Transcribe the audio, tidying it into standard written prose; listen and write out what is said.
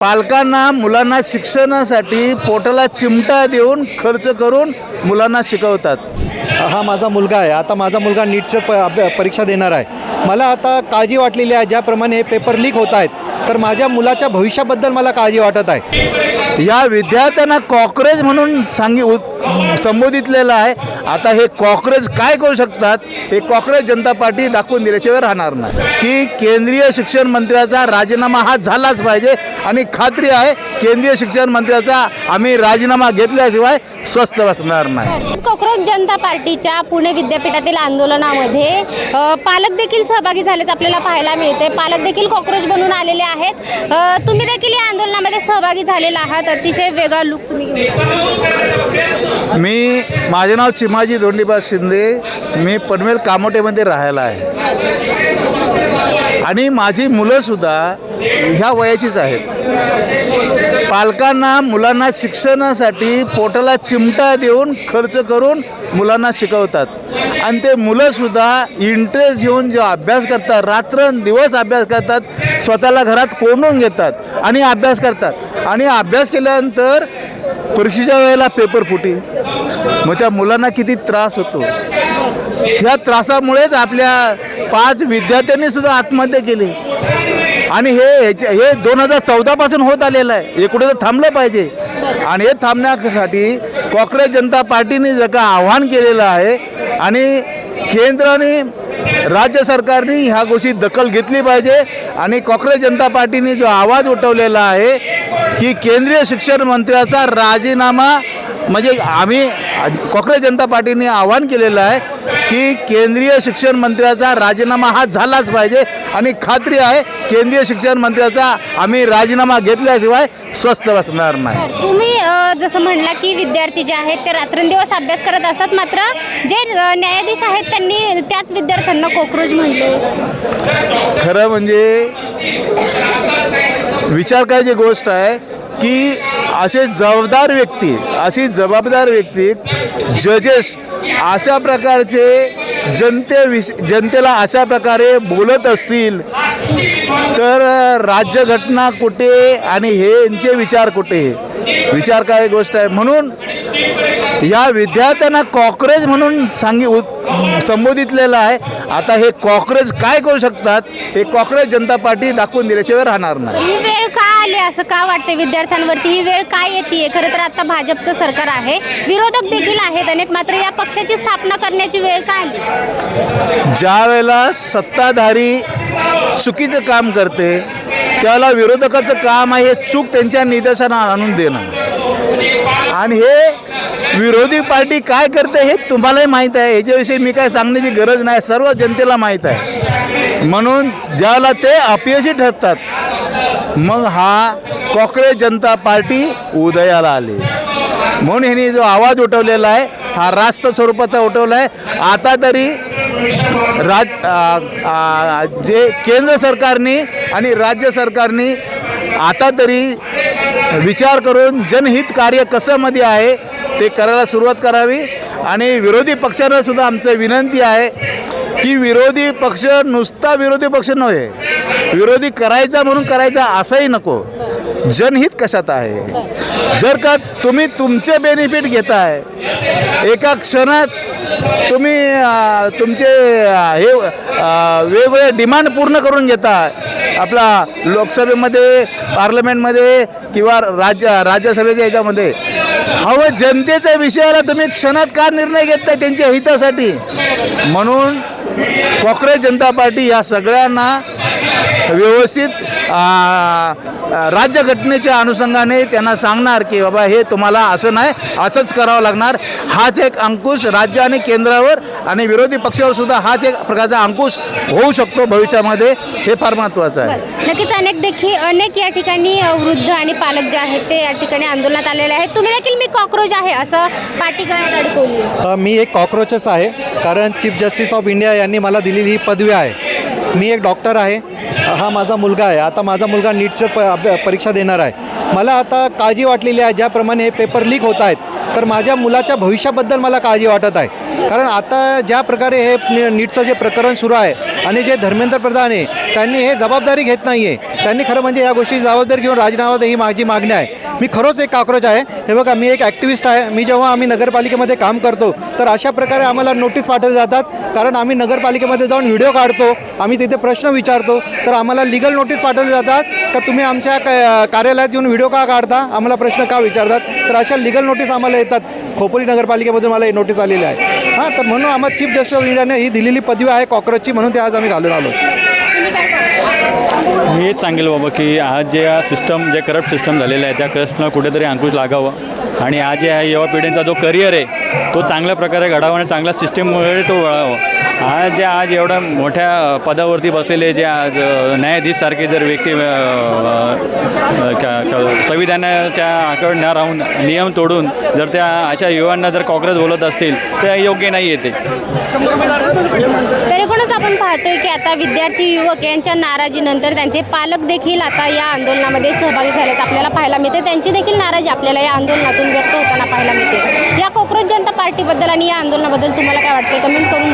पालकांना मुलांना शिक्षणासाठी पोटाला चिमटा देऊन खर्च करून मुलांना शिकवतात। हा माझा मुलगा आहे, आता माझा मुलगा नीटचं परीक्षा देणार आहे। मला आता काळजी वाटलेली आहे, ज्याप्रमाणे पेपर लीक होत आहेत तर माझ्या मुलाच्या भविष्याबद्दल मला काळजी वाटत आहे। या विद्यार्थ्यांना कॉकरेज म्हणून संबोधितलेलं आहे। आता हे कॉकरेज काय करू शकतात हे कॉकरेज जनता पार्टी दाखवून दिल्याशिवाय राहणार नाही की केंद्रीय शिक्षण मंत्र्याचा राजीनामा हा झालाच पाहिजे आणि खात्री आहे केंद्रीय शिक्षण मंत्र्याचा आम्ही राजीनामा घेतल्याशिवाय स्वस्थ बसणार नाही। कॉकरोच जनता पार्टीच्या पुणे विद्यापीठातील आंदोलनामध्ये पालक देखील सहभागी झाल्याचं आपल्याला पाहायला मिळते। पालक देखील कॉकरोच बनून आलेले आहेत। तुम्ही देखील या आंदोलनामध्ये सहभागी झालेला आहात। अतिशय वेगळा लुक तुम्ही माझे नाव चिमाजी धोंडीबा शिंदे, मी पनवेल कामोटेमध्ये राहायला आहे आणि माझी मुलंसुद्धा ह्या वयाचीच आहेत। पालकांना मुलांना शिक्षणासाठी पोटाला चिमटा देऊन खर्च करून मुलांना शिकवतात आणि ते मुलंसुद्धा इंटरेस्ट घेऊन जो अभ्यास करतात, रात्रंदिवस अभ्यास करतात, स्वतःला घरात कोंडून घेतात आणि अभ्यास करतात आणि अभ्यास केल्यानंतर परीक्षेच्या वेळेला पेपर फुटी, मग त्या मुलांना किती त्रास होतो। त्या त्रासामुळेच आपल्या 5 विद्यार्थ्यांनी सुद्धा आत्महत्या केली आणि हे 2014 पासून होत आलेलं आहे। हे कुठे थांबलं पाहिजे आणि हे थांबण्यासाठी कॉकरेज जनता पार्टीने जे का आव्हान केलेलं आहे आणि केंद्र आणि राज्य सरकारने ह्या गोष्टी दखल घेतली पाहिजे आणि कॉकरेज जनता पार्टीने जो आवाज उठवलेला आहे की केंद्रीय शिक्षण मंत्र्याचा राजीनामा, म्हणजे आम्ही कॉकरेज जनता पार्टीने आवाहन केलेलं आहे की केंद्रीय शिक्षण मंत्र्याचा राजीनामा हा झालाच पाहिजे आणि खात्री आहे केंद्रीय शिक्षण मंत्र्याचा आम्ही राजीनामा घेतल्याशिवाय स्वस्थ बसणार नाही। तुम्ही जसं म्हणला की विद्यार्थी जे आहेत ते रात्रंदिवस अभ्यास करत असतात, मात्र जे न्यायाधीश आहेत त्यांनी त्याच विद्यार्थ्यांना कॉकरोच म्हणले। खरं म्हणजे विचार करायची गोष्ट आहे की अशी जबाबदार व्यक्ती जजेस अशा प्रकारचे जनतेला अशा प्रकारे बोलत असतील तर राज्यघटना कुठे आणि हे यांचे विचार कुठे, विचार काय गोष्ट आहे। म्हणून या विद्यार्थ्यांना कॉकरेज म्हणून संबोधितलेलं आहे। आता हे कॉकरेज काय करू शकतात हे कॉकरेज जनता पार्टी दाखवून दिल्याशिवाय राहणार नाही। ही वेळ का आली असं का वाटते विद्यार्थ्यांवरती? ही वेळ काय येते? खरं तर आता भाजपचं सरकार आहे, विरोधक देखील आहेत अनेक, मात्र या पक्षाची स्थापना करण्याची वेळ का आली? ज्या वेळेला सत्ताधारी चुकीचं काम करते त्यावेळेला विरोधकाचं काम आहे हे चूक त्यांच्या निदर्शनास आणून देणं आणि हे विरोधी पार्टी काय करते हे तुम्हालाही माहीत आहे। ह्याच्याविषयी मी काय सांगण्याची गरज नाही, सर्व जनतेला माहीत आहे। म्हणून ज्याला ते अपयशी ठरतात मग हा कॉकरेज जनता पार्टी उदयाला आली। म्हणून ह्यांनी जो आवाज उठवलेला आहे हा रास्त स्वरूपाचा उठवला आहे। आता तरी जे केंद्र सरकारने आणि राज्य सरकारने आता तरी विचार करून जनहित कार्य कसं मध्ये आहे ते करायला सुरुवात करावी आणि विरोधी पक्षांना सुद्धा आमचं विनंती आहे की विरोधी पक्ष नुसता विरोधी पक्ष नव्हे, विरोधी करायचा म्हणून करायचा असंही नको। जनहित कशात आहे? जर का तुम्ही तुमचे बेनिफिट घेताय, एका क्षणात तुम्ही तुमचे हे वेगवेगळे डिमांड पूर्ण करून घेताय आपला लोकसभेमध्ये, पार्लमेंटमध्ये किंवा राज्यसभेच्या ह्याच्यामध्ये, हवं जनतेच्या विषयाला तुम्ही क्षणात का निर्णय घेताय त्यांच्या हितासाठी? म्हणून कॉकरेज जनता पार्टी या सगळ्यांना व्यवस्थित राज्यघटनेच्या अनुषंगाने त्यांना सांगणार की बाबा हे तुम्हाला असं नाही, असंच करावं लागणार। हाच एक अंकुश राज्य आणि केंद्रावर आणि विरोधी पक्षावर सुद्धा हाच एक प्रकारचा अंकुश होऊ शकतो भविष्यामध्ये, हे फार महत्त्वाचं आहे। नक्कीच अनेक या ठिकाणी वृद्ध आणि पालक जे आहेत ते या ठिकाणी आंदोलनात आलेले आहेत। तुम्ही देखील मी कॉकरोच आहे असं पाठी करण्यात अडकवली? मी एक कॉकरोचच आहे, कारण चीफ जस्टिस ऑफ इंडिया यांनी मला दिलेली ही पदवी आहे। मी एक डॉक्टर आहे, हा माझा मुलगा आहे, आता माझा मुलगा नीटचं परीक्षा देणार आहे। मला आता काळजी वाटलेली आहे, ज्याप्रमाणे पेपर लीक होत आहेत तर माझ्या मुलाच्या भविष्याबद्दल मला काळजी वाटत आहे। कारण आता ज्या प्रकारे हे नीटचं जे प्रकरण सुरू आहे आणि जे धर्मेंद्र प्रधान आहे त्यांनी हे जबाबदारी घेत नाही आहे त्यांनी खरं म्हणजे या गोष्टी जबाबदारी घेऊन राजीनामा ही माझी मागणी आहे. मी खरोच एक कॉक्रोच आहे. हे बघा, मी एक ॲक्टिव्हिस्ट आहे. मी जेव्हा आम्ही नगरपालिकेमध्ये काम करतो तर अशा प्रकारे आम्हाला नोटीस पाठवले जातात, कारण आम्ही नगरपालिकेमध्ये जाऊन व्हिडिओ काढतो, आम्ही तिथे प्रश्न विचारतो, तर आम्हाला लीगल नोटीस पाठवले जातात का तुम्ही आमच्या कार्यालयात येऊन व्हिडिओ का काढता, आम्हाला प्रश्न का विचारतात. तर अशा लीगल नोटीस आम्हाला येतात. खोपोली नगरपालिकेमधून मला ही नोटीस आलेली आहे. हां, तर म्हणून आम्हाला चीफ जस्टिस ऑफ इंडियाने ही दिलेली पदवी आहे कॉक्रोचची, म्हणून ते आज आम्ही घालून आलो. मी हेच सांगेल बाबा की आज जे सिस्टम, जे करप्ट सिस्टम झालेलं आहे त्या करप्टला कुठेतरी अंकुश लागावं आणि आज जे आहे युवा पिढींचा जो करिअर आहे तो चांगल्या प्रकारे घडावा आणि चांगल्या सिस्टीममुळे तो वळावा. आज एवढ्या मोठ्या पदावरती बसलेले जे आज न्यायाधीशसारखे जर व्यक्ती संविधानाच्या आकड न राहून नियम तोडून जर त्या अशा युवांना जर कॉक्रोच बोलत असतील तर योग्य नाही येते. तरी कोणच आपण पाहतोय की आता विद्यार्थी युवक यांच्या नाराजीनंतर त्यांचे पालक देखील आता या आंदोलनामध्ये सहभागी झाल्याचं आपल्याला पाहायला मिळते. त्यांची देखील नाराजी आपल्याला या आंदोलनातून व्यक्त होताना पाहायला मिळते. या कॉक्रोच जनता पार्टीबद्दल आणि या आंदोलनाबद्दल तुम्हाला काय वाटते, कमेंट करून